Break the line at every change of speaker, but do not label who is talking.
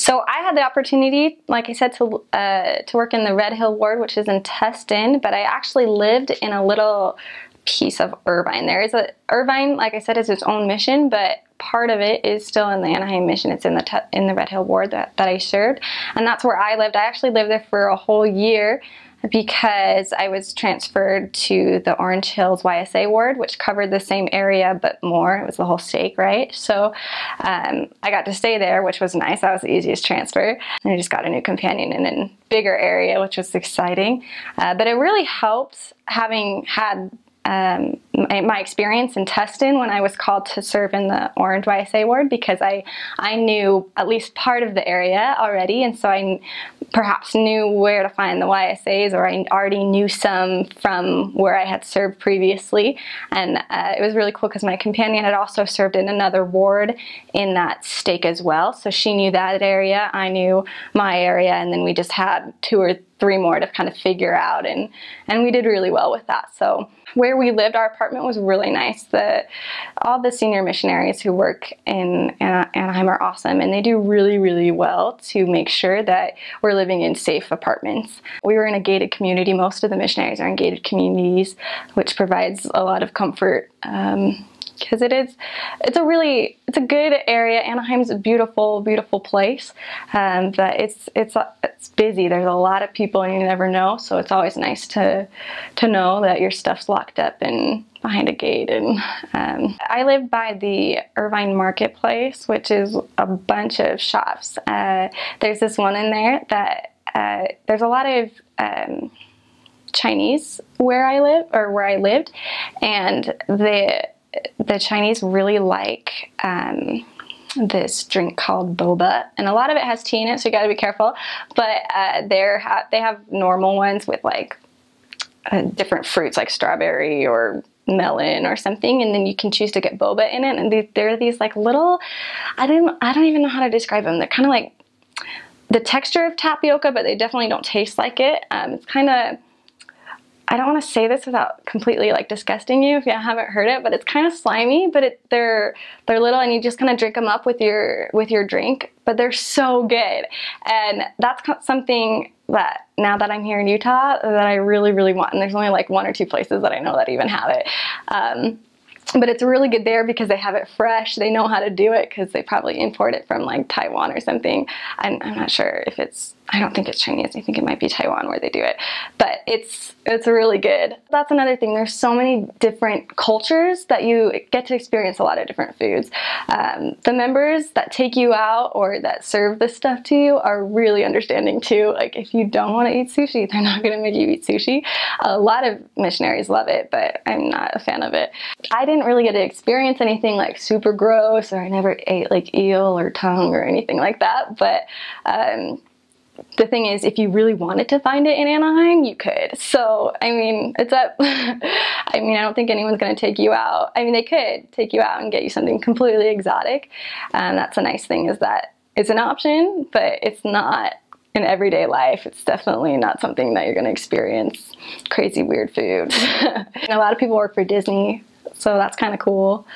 So I had the opportunity, like I said, to work in the Red Hill ward, which is in Tustin, but I actually lived in a little piece of Irvine. Irvine, like I said, is its own mission, but part of it is still in the Anaheim mission. It's in the Red Hill ward that I served, and that's where I lived. I actually lived there for a whole year because I was transferred to the Orange Hills YSA ward, which covered the same area but more. It was the whole stake, right? So I got to stay there, which was nice. That was the easiest transfer. And I just got a new companion in a bigger area, which was exciting. But it really helped having had my experience in Tustin when I was called to serve in the Orange YSA ward, because I knew at least part of the area already, and so I perhaps knew where to find the YSAs, or I already knew some from where I had served previously. And it was really cool because my companion had also served in another ward in that stake as well, so she knew that area, I knew my area, and then we just had 2 or 3 more to kind of figure out, and we did really well with that. So where we lived, our apartment was really nice. All the senior missionaries who work in Anaheim are awesome, and they do really, really well to make sure that we're living in safe apartments. We were in a gated community. Most of the missionaries are in gated communities, which provides a lot of comfort. Because it's a good area. Anaheim's a beautiful, beautiful place, but it's busy. There's a lot of people, and you never know. So it's always nice to know that your stuff's locked up and behind a gate. And I live by the Irvine Marketplace, which is a bunch of shops. There's this one in there that there's a lot of Chinese where I lived, and the Chinese really like this drink called boba, and a lot of it has tea in it, so you got to be careful. But they have normal ones with like different fruits, like strawberry or melon or something, and then you can choose to get boba in it. And they're these like little, I don't even know how to describe them. They're kind of like the texture of tapioca, but they definitely don't taste like it. It's kind of, I don't want to say this without completely like disgusting you if you haven't heard it, but it's kind of slimy, but they're little, and you just kind of drink them up with your drink, but they're so good. And that's something that now that I'm here in Utah that I really, really want. And there's only like 1 or 2 places that I know that even have it. But it's really good there because they have it fresh. They know how to do it because they probably import it from like Taiwan or something. I'm not sure if I don't think it's Chinese. I think it might be Taiwan where they do it. But it's really good. That's another thing. There's so many different cultures that you get to experience a lot of different foods. The members that take you out or that serve this stuff to you are really understanding too. Like if you don't want to eat sushi, they're not going to make you eat sushi. A lot of missionaries love it, but I'm not a fan of it. I didn't really get to experience anything like super gross, or I never ate like eel or tongue or anything like that. But the thing is, if you really wanted to find it in Anaheim, you could. So, I mean, it's up. I mean, I don't think anyone's going to take you out. I mean, they could take you out and get you something completely exotic. That's a nice thing, is that it's an option, but it's not in everyday life. It's definitely not something that you're going to experience crazy, weird food. And a lot of people work for Disney, so that's kind of cool.